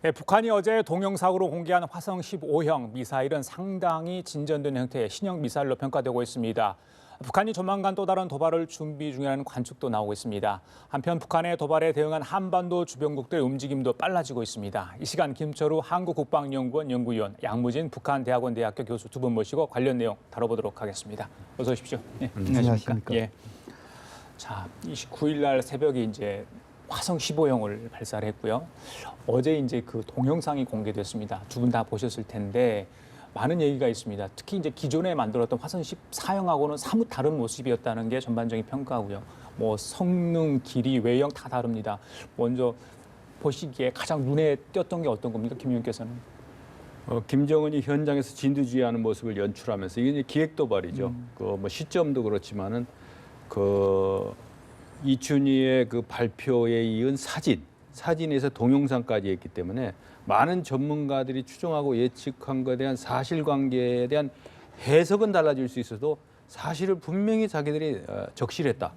네, 북한이 어제 동영상으로 공개한 화성 15형 미사일은 상당히 진전된 형태의 신형 미사일로 평가되고 있습니다. 북한이 조만간 또 다른 도발을 준비 중이라는 관측도 나오고 있습니다. 한편 북한의 도발에 대응한 한반도 주변국들의 움직임도 빨라지고 있습니다. 이 시간 김철우 한국국방연구원 연구위원, 양무진 북한대학원 대학교 교수 두 분 모시고 관련 내용 다뤄보도록 하겠습니다. 어서 오십시오. 네, 안녕하십니까. 예. 자, 29일 날 새벽에 이제 화성 15형을 발사를 했고요. 어제 이제 그 동영상이 공개됐습니다. 두 분 다 보셨을 텐데 많은 얘기가 있습니다. 특히 이제 기존에 만들었던 화성 14형하고는 사뭇 다른 모습이었다는 게 전반적인 평가고요. 뭐 성능, 길이, 외형 다 다릅니다. 먼저 보시기에 가장 눈에 띄었던 게 어떤 겁니까, 김 의원께서는? 김정은이 현장에서 진두지휘하는 모습을 연출하면서 이게 이제 기획 도발이죠. 그 뭐 시점도 그렇지만은 그 이춘희의 그 발표에 이은 사진에서 동영상까지 했기 때문에 많은 전문가들이 추정하고 예측한 것에 대한 사실관계에 대한 해석은 달라질 수 있어도 사실을 분명히 자기들이 적실했다.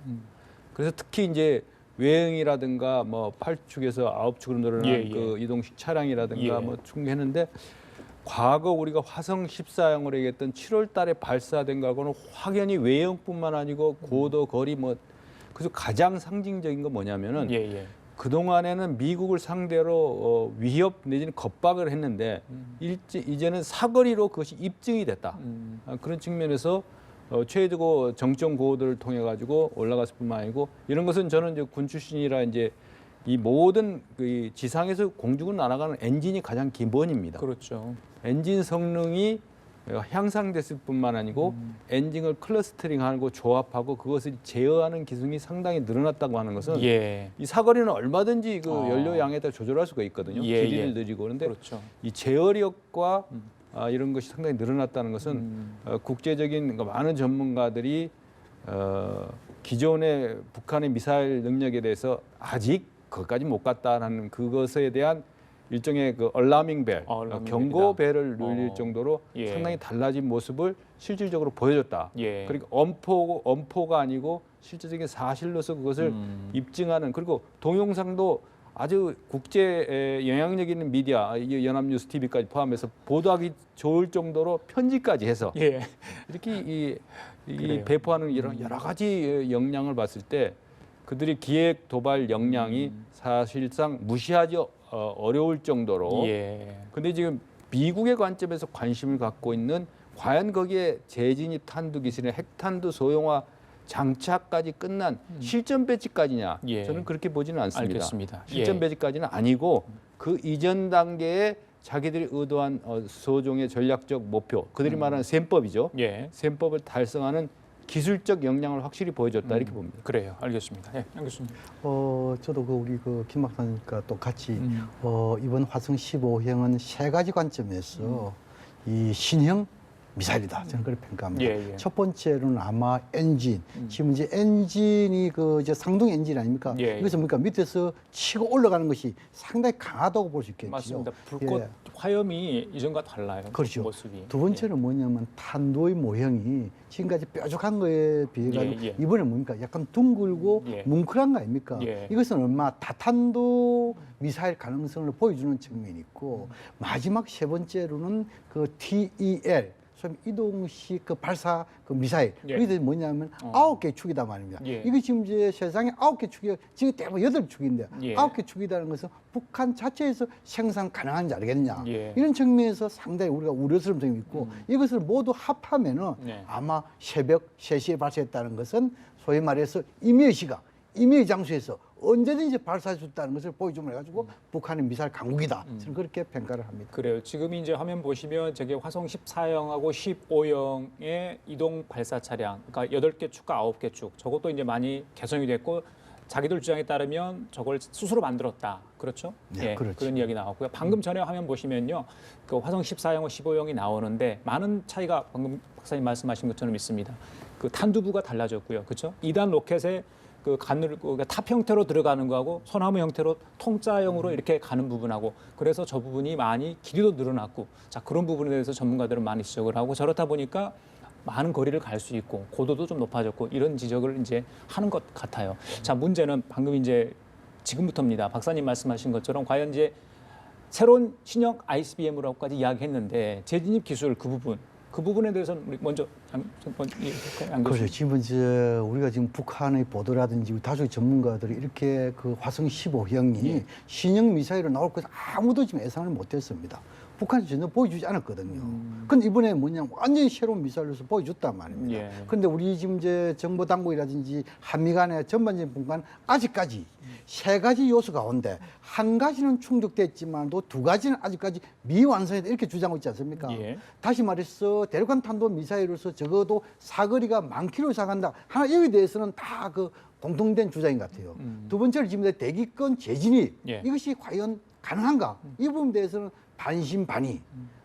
그래서 특히 이제 외형이라든가 뭐 8축에서 9축으로 늘어난 그 이동식 차량이라든가 뭐 충분했는데 과거 우리가 화성 14형으로 얘기했던 7월 달에 발사된 거하고는 확연히 외형뿐만 아니고 고도, 거리 뭐 그래서 가장 상징적인 건 뭐냐면은 그동안에는 미국을 상대로 위협 내지는 겁박을 했는데 이제는 사거리로 그것이 입증이 됐다. 그런 측면에서 최고 정점 고도를 통해 가지고 올라갔을 뿐만 아니고 이런 것은 저는 이제 군 출신이라 이제 이 모든 그 지상에서 공중으로 날아가는 엔진이 가장 기본입니다. 그렇죠. 엔진 성능이 향상됐을 뿐만 아니고 엔진을 클러스터링하고 조합하고 그것을 제어하는 기술이 상당히 늘어났다고 하는 것은 이 사거리는 얼마든지 그 연료 양에 따라 조절할 수가 있거든요. 길이를 늘리고 그런데 그렇죠. 이 제어력과 이런 것이 상당히 늘어났다는 것은 국제적인 많은 전문가들이 기존의 북한의 미사일 능력에 대해서 아직 거기까지 못 갔다라는 그것에 대한 일종의 그 얼라밍 벨, 경고 벨을 눌릴 정도로 상당히 달라진 모습을 실질적으로 보여줬다. 그러니까 엄포가 아니고 실질적인 사실로서 그것을 입증하는 그리고 동영상도 아주 국제 영향력 있는 미디어, 연합뉴스 TV까지 포함해서 보도하기 좋을 정도로 편집까지 해서 이렇게 이 배포하는 이런 여러 가지 역량을 봤을 때 그들이 기획 도발 역량이 사실상 무시하지 어려울 정도로. 근데 지금 미국의 관점에서 관심을 갖고 있는 과연 거기에 재진입 탄두 기술의 핵탄두 소형화 장착까지 끝난 실전 배치까지냐? 저는 그렇게 보지는 않습니다. 알겠습니다. 실전 배치까지는 아니고 그 이전 단계에 자기들이 의도한 소종의 전략적 목표, 그들이 말하는 셈법이죠. 셈법을 달성하는 기술적 역량을 확실히 보여줬다 이렇게 봅니다. 그래요, 알겠습니다. 양 교수님. 저도 우리 김 박사님과 똑같이 이번 화성 15형은 세 가지 관점에서 이 신형 미사일이다. 저는 그렇게 평가합니다. 첫 번째로는 아마 엔진. 지금 이제 엔진이 이제 상동 엔진 아닙니까? 이것은 뭡니까? 밑에서 치고 올라가는 것이 상당히 강하다고 볼 수 있겠죠. 맞습니다. 불꽃 화염이 이전과 달라요. 그렇죠. 모습이. 두 번째는 뭐냐면 탄도의 모형이 지금까지 뾰족한 거에 비해 가지고 이번에 뭡니까? 약간 둥글고 뭉클한 거 아닙니까? 이것은 얼마 다탄도 미사일 가능성을 보여주는 측면이 있고 마지막 세 번째로는 그 TEL 이동식 그 발사 그 미사일 이게 뭐냐면 9개 축이다 말입니다. 이게 지금 이제 세상에 9개 축이 지금 대부분 8축인데 9개 축이라는 것은 북한 자체에서 생산 가능한지 알겠냐 이런 측면에서 상당히 우리가 우려스러운 점이 있고 이것을 모두 합하면은 아마 새벽 3시에 발사했다는 것은 소위 말해서 임의의 장소에서 언제든지 발사할 수 있다는 것을 보여줌을 해가지고 북한의 미사일 강국이다. 저는 그렇게 평가를 합니다. 그래요. 지금 이제 화면 보시면 저게 화성 14형하고 15형의 이동 발사 차량, 그러니까 8개 축과 9개 축. 저것도 이제 많이 개선이 됐고 자기들 주장에 따르면 저걸 스스로 만들었다. 그렇죠? 그렇죠. 그런 이야기 나왔고요. 방금 전에 화면 보시면요. 그 화성 14형과 15형이 나오는데 많은 차이가 방금 박사님 말씀하신 것처럼 있습니다. 그 탄두부가 달라졌고요. 그렇죠? 2단 로켓에 그 탑 형태로 들어가는 거하고 소나무 형태로 통짜형으로 이렇게 가는 부분하고 그래서 저 부분이 많이 길이도 늘어났고 자 그런 부분에 대해서 전문가들은 많이 지적을 하고 저렇다 보니까 많은 거리를 갈 수 있고 고도도 좀 높아졌고 이런 지적을 이제 하는 것 같아요. 자 문제는 방금 이제 지금부터입니다. 박사님 말씀하신 것처럼 과연 이제 새로운 신형 ICBM으로까지 이야기했는데 재진입 기술 그 부분에 대해서는 우리 먼저 그렇죠. 지금 이제 우리가 지금 북한의 보도라든지 다수의 전문가들이 이렇게 그 화성 15형이 예. 신형 미사일로 나올 것을 아무도 지금 예상을 못했습니다. 북한이 전혀 보여주지 않았거든요. 근데 이번에 뭐냐 완전히 새로운 미사일로서 보여줬단 말입니다. 예. 그런데 우리 지금 이제 정보 당국이라든지 한미 간의 전반적인 분과는 아직까지 세 가지 요소 가운데 한 가지는 충족됐지만도 두 가지는 아직까지 미완성이다 이렇게 주장하고 있지 않습니까? 예. 다시 말해서 대륙간 탄도 미사일로서 적어도 사거리가 10,000km 이상 간다. 하나 여기에 대해서는 다 그 공통된 주장인 것 같아요. 두 번째로 지금 대기권 재진입 예. 이것이 과연 가능한가? 이 부분에 대해서는 반신반의.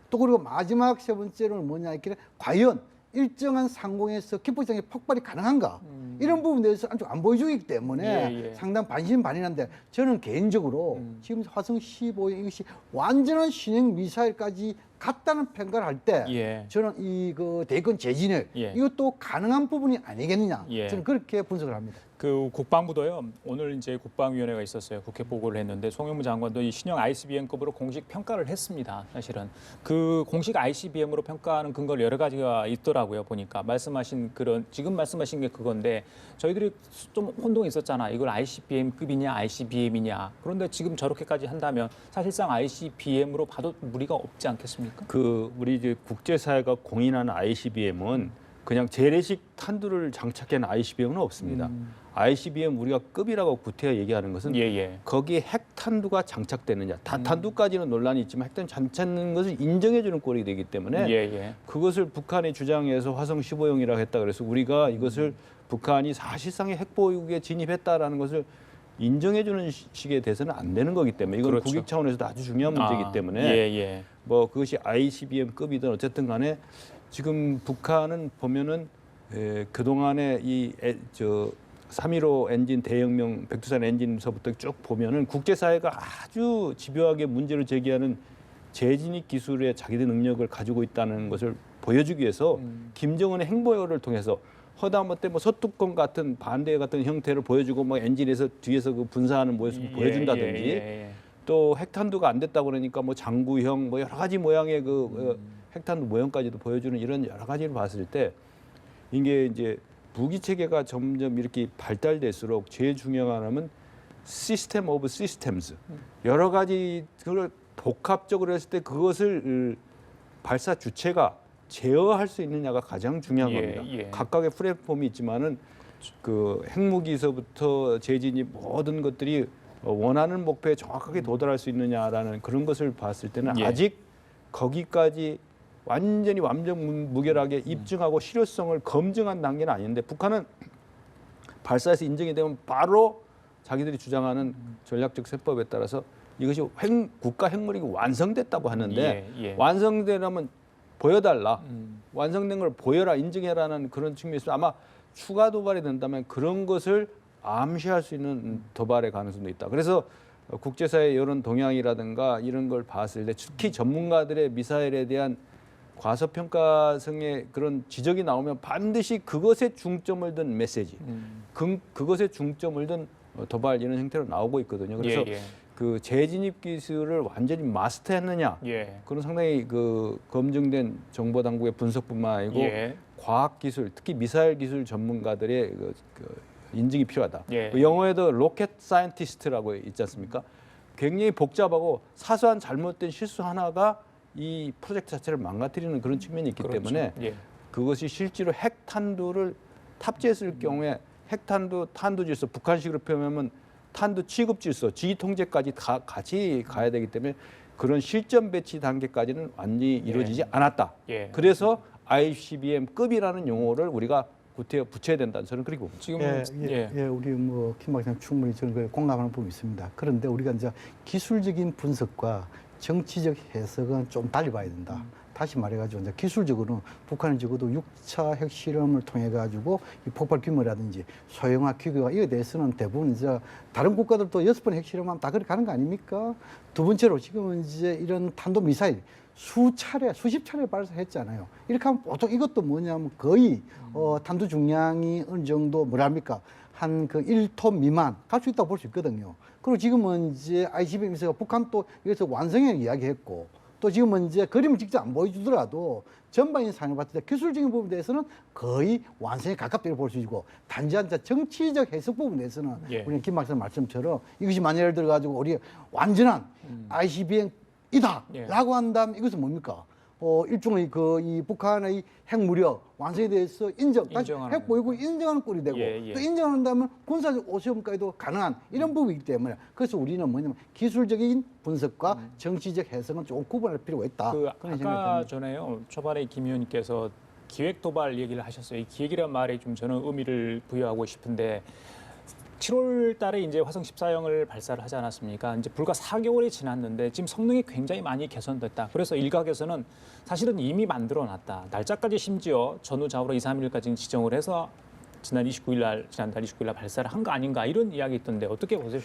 또 그리고 마지막 세 번째로는 뭐냐 이렇게 과연 일정한 상공에서 기폭장의 폭발이 가능한가? 이런 부분에 대해서 아직 안 보여주기 때문에 예. 상당 반신반의한데 저는 개인적으로 지금 화성 15형 이것이 완전한 신형 미사일까지 갔다는 평가를 할 때 예. 저는 이 그 대권 재진입 예. 이것도 가능한 부분이 아니겠느냐 예. 저는 그렇게 분석을 합니다. 그 국방부도요. 오늘 이제 국방위원회가 있었어요. 국회 보고를 했는데 송영무 장관도 이 신형 ICBM급으로 공식 평가를 했습니다. 사실은 그 공식 ICBM으로 평가하는 근거를 여러 가지가 있더라고요. 보니까 말씀하신 그런 지금 말씀하신 게 그건데 저희들이 좀 혼동이 있었잖아. 이걸 ICBM급이냐 ICBM이냐. 그런데 지금 저렇게까지 한다면 사실상 ICBM으로 봐도 무리가 없지 않겠습니까? 그 우리 이제 국제사회가 공인하는 ICBM은 그냥 재래식 탄두를 장착한 ICBM은 없습니다. ICBM 우리가 급이라고 구태여 얘기하는 것은 예. 거기에 핵탄두가 장착되느냐. 다탄두까지는 논란이 있지만 핵탄두 장착되는 것을 인정해주는 꼴이 되기 때문에 예. 그것을 북한이 주장해서 화성 15형이라고 했다 그래서 우리가 이것을 북한이 사실상의 핵보유국에 진입했다라는 것을 인정해주는 식에 대해서는 안 되는 거기 때문에 이건 그렇죠. 국익 차원에서도 아주 중요한 문제이기 때문에 예. 뭐 그것이 ICBM급이든 어쨌든 간에 지금 북한은 보면은 그동안에 저 3.15 엔진 대혁명 백두산 엔진서부터 쭉 보면은 국제사회가 아주 집요하게 문제를 제기하는 재진입 기술에 자기들 능력을 가지고 있다는 것을 보여주기 위해서 김정은의 행보를 통해서 허다못해 뭐 서투권 같은 반대 같은 형태를 보여주고 뭐 엔진에서 뒤에서 그 분사하는 모습을 보여준다든지 또 핵탄두가 안 됐다 그러니까 뭐 장구형 뭐 여러 가지 모양의 핵탄두 모형까지도 보여주는 이런 여러 가지를 봤을 때 이게 이제 무기 체계가 점점 이렇게 발달될수록 제일 중요한 하나는 시스템 오브 시스템즈 여러 가지 그걸 복합적으로 했을 때 그것을 발사 주체가 제어할 수 있느냐가 가장 중요한 겁니다. 각각의 플랫폼이 있지만은 그 핵무기서부터 재진입 모든 것들이 원하는 목표에 정확하게 도달할 수 있느냐라는 그런 것을 봤을 때는 아직 거기까지 완전히 완전 무결하게 입증하고 실효성을 검증한 단계는 아닌데 북한은 발사해서 인정이 되면 바로 자기들이 주장하는 전략적 세법에 따라서 이것이 국가 핵무력이 완성됐다고 하는데 완성되려면 보여달라. 완성된 걸 보여라, 인증해라는 그런 측면에서 아마 추가 도발이 된다면 그런 것을 암시할 수 있는 도발의 가능성도 있다. 그래서 국제사회 여론 동향이라든가 이런 걸 봤을 때 특히 전문가들의 미사일에 대한 과소평가성의 그런 지적이 나오면 반드시 그것에 중점을 둔 메시지, 그것에 중점을 둔 도발 이런 형태로 나오고 있거든요. 그래서 그 재진입 기술을 완전히 마스터했느냐, 그런 상당히 그 검증된 정보 당국의 분석뿐만 아니고 과학 기술, 특히 미사일 기술 전문가들의 그 인증이 필요하다. 영어에도 로켓 사이언티스트라고 있지 않습니까? 굉장히 복잡하고 사소한 잘못된 실수 하나가 이 프로젝트 자체를 망가뜨리는 그런 측면이 있기 때문에 그것이 실제로 핵탄두를 탑재했을 경우에 핵탄두, 탄두 질서, 북한식으로 표현하면 탄두 취급 질서, 지휘 통제까지 다 같이 가야 되기 때문에 그런 실전 배치 단계까지는 완전히 이루어지지 않았다. 그래서 ICBM급이라는 용어를 우리가 구태여 붙여야 된다. 저는 그렇게 봅니다. 지금 우리 뭐 김 박사님 충분히 저는 공감하는 부분이 있습니다. 그런데 우리가 이제 기술적인 분석과 정치적 해석은 좀 달리 봐야 된다. 다시 말해가지고 이제 기술적으로는 북한은 적어도 6차 핵실험을 통해 가지고 이 폭발 규모라든지 소형화 규격화 이에 대해서는 대부분 이제 다른 국가들도 6번 핵실험하면 다 그렇게 가는 거 아닙니까? 두 번째로 지금은 이제 이런 탄도 미사일 수십 차례 발사했잖아요. 이렇게 하면 보통 이것도 뭐냐면 거의 탄두 중량이 어느 정도 뭐랍니까? 한 그 1톤 미만 갈 수 있다고 볼 수 있거든요. 그리고 지금은 이제 ICBM 미사일가 북한 또 여기서 완성형 이야기했고 또 지금은 이제 그림을 직접 안 보여주더라도 전반적인 상황을 봤을 때 기술적인 부분에 대해서는 거의 완성에 가깝다고 볼 수 있고 단지 한 정치적 해석 부분에 대해서는 예. 우리 김 박사 말씀처럼 이것이 만약 예를 들어가지고 우리 완전한 ICBM이다라고 한다면 이것은 뭡니까? 일종의 이 북한의 핵무력 완성에 대해서 다시 인정하는 핵 보유고 인정하는 꼴이 되고 예. 또 인정한다면 군사적 오시험까지도 가능한 이런 부분이기 때문에 그래서 우리는 뭐냐면 기술적인 분석과 정치적 해석은 조금 구분할 필요가 있다. 그런 생각이 아까 듭니다. 전에요. 초반에 김 의원님께서 기획 도발 얘기를 하셨어요. 이 기획이라는 말에 좀 저는 의미를 부여하고 싶은데 7월 달에 이제 화성 14형을 발사를 하지 않았습니까? 이제 불과 4개월이 지났는데 지금 성능이 굉장히 많이 개선됐다. 그래서 일각에서는 사실은 이미 만들어 놨다. 날짜까지 심지어 전후좌우로 2, 3일까지 지정을 해서 지난달 29일 날 발사를 한 거 아닌가 이런 이야기 있던데 어떻게 보세요?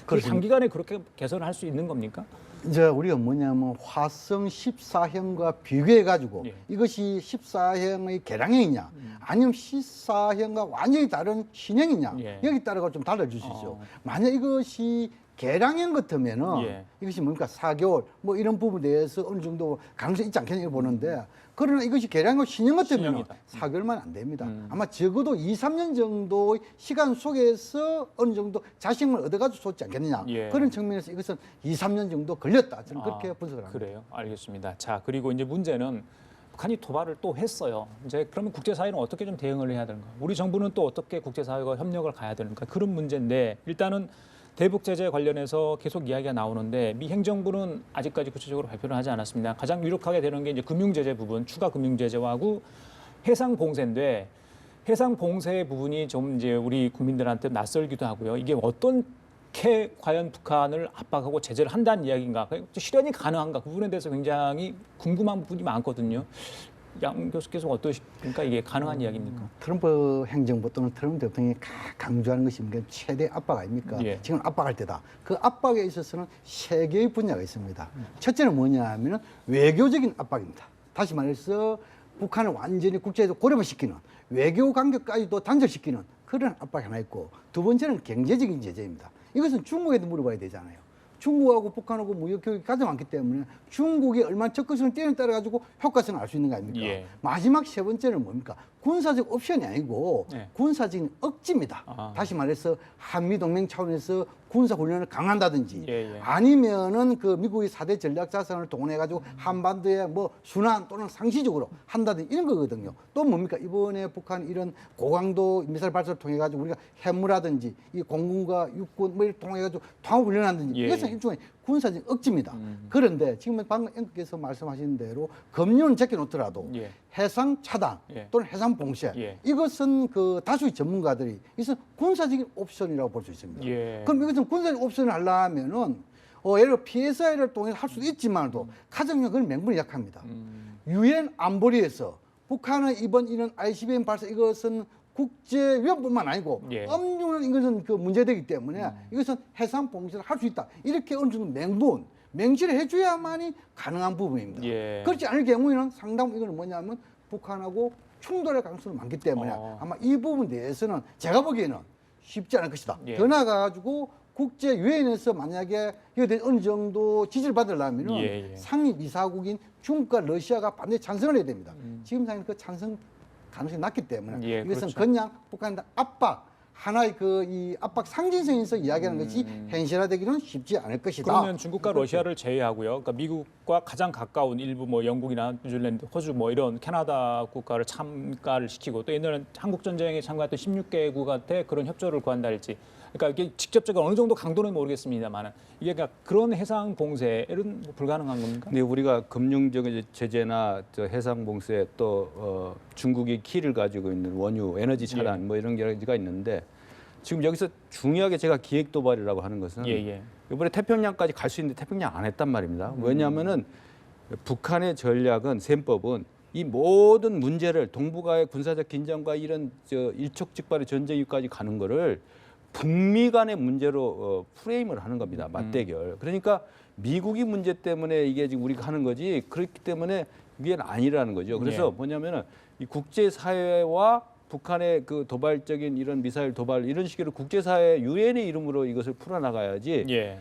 그 단기간에 그렇게 개선을 할 수 있는 겁니까? 이제 우리가 뭐냐면 화성 14형과 비교해 가지고 예. 이것이 14형의 개량형이냐 아니면 14형과 완전히 다른 신형이냐 예. 여기 따라가 좀 달라질 수 있죠. 만약 이것이 개량형 같으면은 예. 이것이 뭡니까 4개월 뭐 이런 부분에 대해서 어느 정도 가능성이 있지 않겠냐 보는데 그러나 이것이 개량형 신형 같으면 신형이다. 4개월만 안 됩니다. 아마 적어도 2, 3년 정도의 시간 속에서 어느 정도 자신을 얻어가지고 쏟지 않겠느냐 예. 그런 측면에서 이것은 2, 3년 정도 걸렸다. 저는 그렇게 분석을 합니다. 그래요. 알겠습니다. 자, 그리고 이제 문제는 북한이 도발을 또 했어요. 이제 그러면 국제사회는 어떻게 좀 대응을 해야 되는가? 우리 정부는 또 어떻게 국제사회와 협력을 가야 되는가? 그런 문제인데 일단은 대북 제재 관련해서 계속 이야기가 나오는데 미 행정부는 아직까지 구체적으로 발표를 하지 않았습니다. 가장 유력하게 되는 게 이제 금융 제재 부분, 추가 금융 제재하고 해상 봉쇄인데 해상 봉쇄 부분이 좀 이제 우리 국민들한테 낯설기도 하고요. 이게 어떻게 과연 북한을 압박하고 제재를 한다는 이야기인가? 실현이 가능한가? 그 부분에 대해서 굉장히 궁금한 부분이 많거든요. 양 교수께서 어떠십니까? 이게 가능한 이야기입니까? 트럼프 행정부 또는 트럼프 대통령이 강조하는 것이 뭡니까? 최대 압박 아닙니까? 예. 지금 압박할 때다. 그 압박에 있어서는 세 개의 분야가 있습니다. 첫째는 뭐냐 하면 외교적인 압박입니다. 다시 말해서 북한을 완전히 국제에서 고립시키는 외교 관계까지도 단절시키는 그런 압박이 하나 있고 두 번째는 경제적인 제재입니다. 이것은 중국에도 물어봐야 되잖아요. 중국하고 북한하고 무역 교육이 가장 많기 때문에 중국이 얼마나 접근성을 띄는 따라 가지고 효과성을 알 수 있는 거 아닙니까? 예. 마지막 세 번째는 뭡니까? 군사적 옵션이 아니고 예. 군사적인 억지입니다. 다시 말해서 한미 동맹 차원에서 군사 훈련을 강화한다든지 예. 아니면은 그 미국의 4대 전략 자산을 동원해 가지고 한반도에 뭐 순환 또는 상시적으로 한다든지 이런 거거든요. 또 뭡니까? 이번에 북한 이런 고강도 미사일 발사를 통해 가지고 우리가 해무라든지 이 공군과 육군 뭐 이를 통해 가지고 통합 훈련한다든지 예. 이것은 일종의 군사적 억지입니다. 그런데 지금 방금 앵커께서 말씀하신 대로 검열은 제껴놓더라도 예. 해상 차단 예. 또는 해상 봉쇄 예. 이것은 그 다수의 전문가들이 이것은 군사적인 옵션이라고 볼 수 있습니다. 예. 그럼 이것은 군사적 옵션을 하려면은 예를 들어 PSI를 통해 할 수도 있지만도 가장 그건 맹분이 약합니다. 유엔 안보리에서 북한의 이번 이런 ICBM 발사 이것은 국제 위험뿐만 아니고 예. 엄중한 이것은 그 문제되기 때문에 이것은 해상 봉쇄를 할 수 있다. 이렇게 어느 정도 맹시를 해줘야만이 가능한 부분입니다. 예. 그렇지 않을 경우에는 상당 이거는 뭐냐면 북한하고 충돌할 가능성이 많기 때문에 아마 이 부분에 대해서는 제가 보기에는 쉽지 않을 것이다. 예. 더 나아가지고 국제 유엔에서 만약에 이에 대해 어느 정도 지지를 받으려면은 예. 상임 이사국인 중국과 러시아가 반드시 찬성을 해야 됩니다. 지금 상황은 그 찬성 가능성이 낮기 때문에 예, 이것은 그렇죠. 그냥 북한한테 압박 하나의 이 압박 상징성에서 이야기하는 것이 현실화되기는 쉽지 않을 것이다. 그러면 중국과 러시아를 제외하고요. 그러니까 미국과 가장 가까운 일부 뭐 영국이나 뉴질랜드, 호주 뭐 이런 캐나다 국가를 참가를 시키고 또 옛날에는 한국 전쟁에 참가했던 16개국한테 그런 협조를 구한다할지. 그러니까 이게 직접적인 어느 정도 강도는 모르겠습니다만은 이게 그러니까 그런 해상 봉쇄는 뭐 불가능한 겁니까? 근데 우리가 금융적인 제재나 해상 봉쇄 또 중국이 키를 가지고 있는 원유 에너지 차단 뭐 이런 여러 가지가 있는데 지금 여기서 중요하게 제가 기획 도발이라고 하는 것은 이번에 태평양까지 갈 수 있는데 태평양 안 했단 말입니다. 왜냐하면은 북한의 전략은 셈법은 이 모든 문제를 동북아의 군사적 긴장과 이런 일촉즉발의 전쟁까지 가는 거를 북미 간의 문제로 프레임을 하는 겁니다. 맞대결. 그러니까 미국이 문제 때문에 이게 지금 우리가 하는 거지 그렇기 때문에 이게 아니라는 거죠. 그래서 뭐냐면은 이 국제사회와 북한의 그 도발적인 이런 미사일 도발 이런 식으로 국제사회 유엔의 이름으로 이것을 풀어나가야지. 예.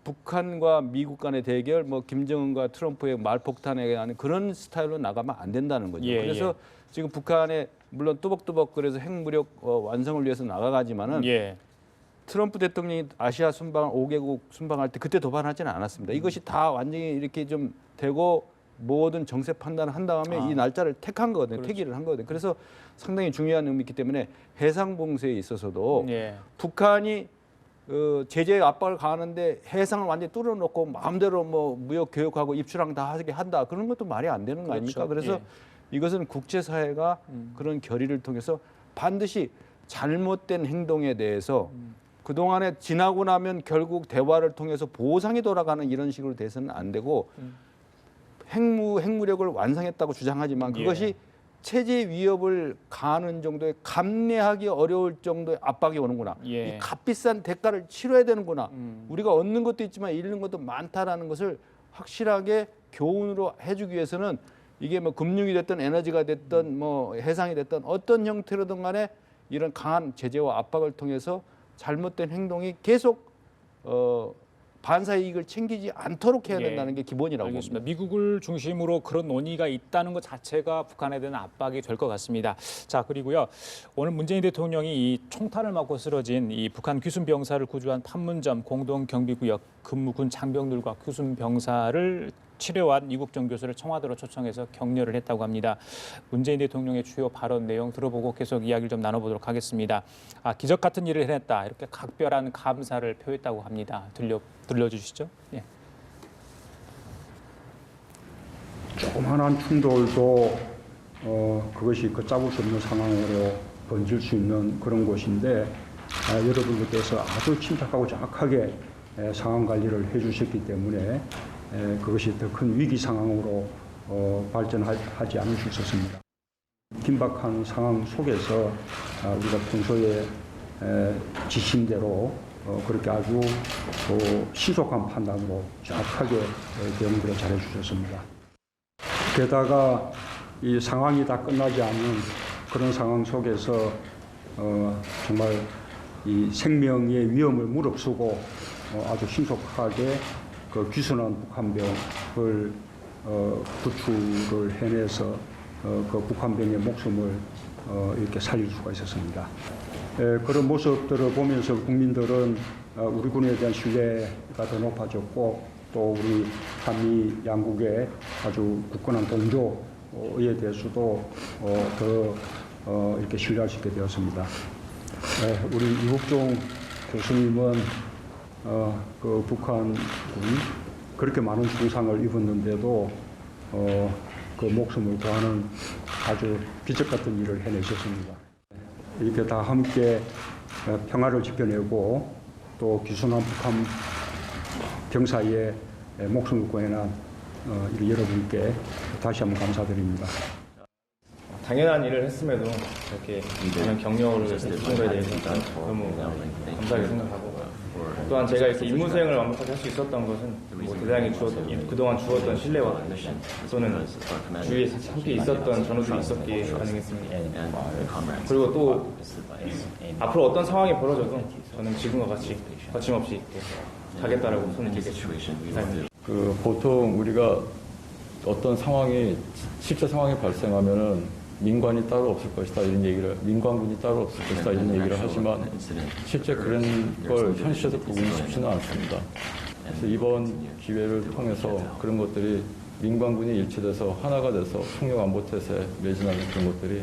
북한과 미국 간의 대결, 뭐 김정은과 트럼프의 말폭탄에 대한 그런 스타일로 나가면 안 된다는 거죠. 예, 그래서 예. 지금 북한에 물론 뚜벅뚜벅 그래서 핵무력 완성을 위해서 나가가지만은 예. 트럼프 대통령이 아시아 순방 5개국 순방할 때 그때 도발하지는 않았습니다. 이것이 다 완전히 이렇게 좀 되고 모든 정세 판단을 한 다음에 이 날짜를 택한 거거든요. 그렇죠. 택일을 한 거거든요. 그래서 상당히 중요한 의미 있기 때문에 해상 봉쇄에 있어서도 예. 북한이 제재 압박을 가하는데 해상을 완전히 뚫어놓고 마음대로 뭐 무역 교역하고 입출항 다 하게 한다. 그런 것도 말이 안 되는 거 아닙니까? 그렇죠. 그래서 이것은 국제사회가 그런 결의를 통해서 반드시 잘못된 행동에 대해서 그동안에 지나고 나면 결국 대화를 통해서 보상이 돌아가는 이런 식으로 돼서는 안 되고 핵무력을 완성했다고 주장하지만 그것이 예. 체제 위협을 가하는 정도의 감내하기 어려울 정도의 압박이 오는구나. 예. 이 값비싼 대가를 치러야 되는구나. 우리가 얻는 것도 있지만 잃는 것도 많다라는 것을 확실하게 교훈으로 해주기 위해서는 이게 뭐 금융이 됐든 에너지가 됐든 뭐 해상이 됐든 어떤 형태로든 간에 이런 강한 제재와 압박을 통해서 잘못된 행동이 계속 반사 이익을 챙기지 않도록 해야 된다는 게 기본이라고 알겠습니다. 봅니다. 미국을 중심으로 그런 논의가 있다는 것 자체가 북한에 대한 압박이 될 것 같습니다. 자, 그리고요. 오늘 문재인 대통령이 이 총탄을 맞고 쓰러진 이 북한 귀순 병사를 구조한 판문점 공동경비구역 근무군 장병들과 귀순 병사를 치료한 이국정 교수를 청와대로 초청해서 격려를 했다고 합니다. 문재인 대통령의 주요 발언 내용 들어보고 계속 이야기를 좀 나눠보도록 하겠습니다. 기적 같은 일을 해냈다. 이렇게 각별한 감사를 표했다고 합니다. 들려주시죠. 예. 조그만한 충돌도 그것이 걷잡을 수 없는 상황으로 번질 수 있는 그런 곳인데 여러분들께서 아주 침착하고 정확하게 상황 관리를 해주셨기 때문에 그것이 더 큰 위기 상황으로 발전하지 않을 수 있었습니다. 긴박한 상황 속에서 우리가 평소에 지침대로 그렇게 아주 신속한 판단으로 정확하게 대응들을 잘해 주셨습니다. 게다가 이 상황이 다 끝나지 않은 그런 상황 속에서 정말 이 생명의 위험을 무릅쓰고 아주 신속하게 그 귀순한 북한병을 구출을 해내서 그 북한병의 목숨을 이렇게 살릴 수가 있었습니다. 그런 모습들을 보면서 국민들은 우리 군에 대한 신뢰가 더 높아졌고 또 우리 한미 양국의 아주 굳건한 동조에 대해서도 더 이렇게 신뢰할 수 있게 되었습니다. 우리 이국종 교수님은 그 북한군이 그렇게 많은 중상을 입었는데도 그 목숨을 구하는 아주 기적 같은 일을 해내셨습니다. 이렇게 다 함께 평화를 지켜내고 또 귀순한 북한 병사의 목숨을 구해난 여러분께 다시 한번 감사드립니다. 당연한 일을 했음에도 이렇게 이런 격려를 해주신 거에 대해서 너무 감사하게 생각하고 또한 제가 이렇게 임무 수행을 완벽하게 할 수 있었던 것은 뭐 대장이 그동안 주었던 신뢰와 또는 주위에 함께 있었던 전우들이 있었기에 가능했습니다. 그리고 또 앞으로 어떤 상황이 벌어져도 저는 지금과 같이 거침없이 하겠다라고 손을 들겠습니다. 그 보통 우리가 어떤 상황이 실제 상황이 발생하면은 민관이 따로 없을 것이다 이런 얘기를 민관군이 따로 없을 것이다 이런 얘기를 하지만 실제 그런 걸 현실에서 보기는 쉽지는 않습니다. 그래서 이번 기회를 통해서 그런 것들이 민관군이 일치돼서 하나가 돼서 통역안보태세에 매진하는 그런 것들이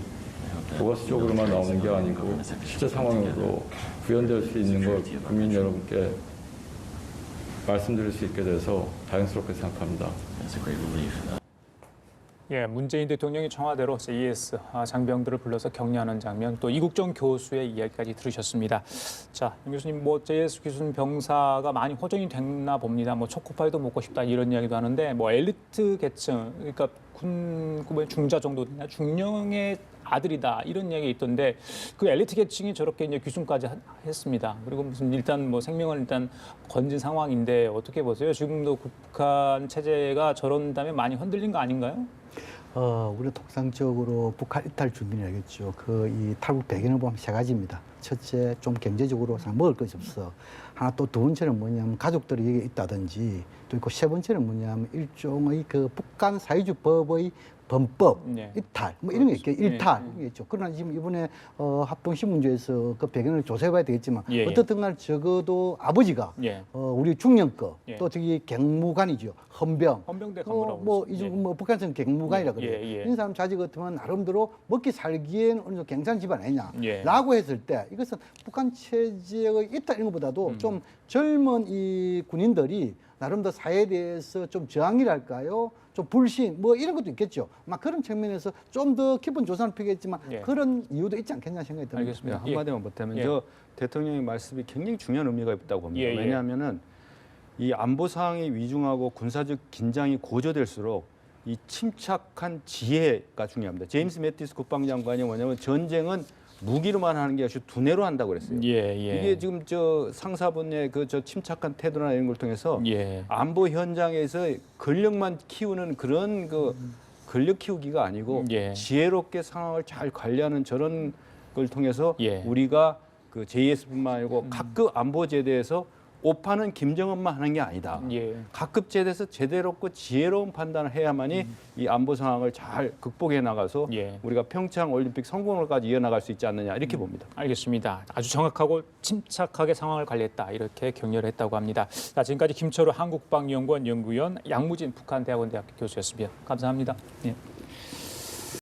교과서적으로만 나오는 게 아니고 실제 상황으로 구현될 수 있는 걸 국민 여러분께 말씀드릴 수 있게 돼서 다행스럽게 생각합니다. 예, 문재인 대통령이 청와대로 JS 장병들을 불러서 격려하는 장면, 또 이국정 교수의 이야기까지 들으셨습니다. 자, 임 교수님, 뭐 JS 귀순 병사가 많이 호전이 됐나 봅니다. 뭐 초코파이도 먹고 싶다 이런 이야기도 하는데, 뭐 엘리트 계층, 그러니까 군급의 중자 정도 되나 중령의 아들이다 이런 이야기 있던데 그 엘리트 계층이 저렇게 이제 귀순까지 했습니다. 그리고 무슨 일단 뭐 생명을 일단 건진 상황인데 어떻게 보세요? 지금도 북한 체제가 저런 다음에 많이 흔들린 거 아닌가요? 우리가 통상적으로 북한 이탈 준비를 그 이 탈북 배경을 보면 세 가지입니다. 첫째, 좀 경제적으로 먹을 것이 없어. 하나 또 두 번째는 뭐냐면 가족들이 여기 있다든지 또 있고 세 번째는 뭐냐면 일종의 그 북한 사회주의 법의 범법, 네. 이탈, 뭐 이런 게 있겠죠. 그렇죠. 일탈, 네. 이런 게 있죠. 그러나 지금 이번에 합동신문조에서 그 배경을 조사해봐야 되겠지만 예, 예. 어떻든 간 적어도 아버지가 예. 우리 중령거 예. 또 저기 갱무관이죠. 헌병. 헌병대 간부라고 뭐 그러죠. 이중 뭐 북한에서는 갱무관이라 예, 그래요. 예, 예. 이런 사람 자식 같으면 나름대로 먹기 살기에는 어느 정도 괜찮은 집안 아니냐. 예. 라고 했을 때 이것은 북한 체제의 이탈 이런 것보다도 좀 젊은 이 군인들이 나름대로 사회에 대해서 좀 저항이랄까요? 좀 불신 뭐 이런 것도 있겠죠. 막 그런 측면에서 좀 더 깊은 조사는 필요했지만 예. 그런 이유도 있지 않겠냐 생각이 듭니다. 알겠습니다. 예. 한마디만 보태면 예. 저 대통령의 말씀이 굉장히 중요한 의미가 있다고 봅니다. 예, 예. 왜냐하면은 이 안보 상황이 위중하고 군사적 긴장이 고조될수록 이 침착한 지혜가 중요합니다. 제임스 매티스 국방장관이 뭐냐면 전쟁은 무기로만 하는 게 아니라 두뇌로 한다고 그랬어요. 예, 예. 이게 지금 저 상사분의 그 저 침착한 태도나 이런 걸 통해서 예. 안보 현장에서 근력만 키우는 그런 그 근력 키우기가 아니고 예. 지혜롭게 상황을 잘 관리하는 저런 걸 통해서 예. 우리가 그 JS뿐만 아니고 각급 안보 제대에서 오판은 김정은만 하는 게 아니다. 예. 각급 제대에서 제대롭고 지혜로운 판단을 해야만이 이 안보 상황을 잘 극복해 나가서 예. 우리가 평창 올림픽 성공으로까지 이어나갈 수 있지 않느냐 이렇게 봅니다. 알겠습니다. 아주 정확하고 침착하게 상황을 관리했다. 이렇게 격려를 했다고 합니다. 자, 지금까지 김철우 한국방연구원 연구위원, 양무진 북한대학원대학교 교수였습니다. 감사합니다. 예.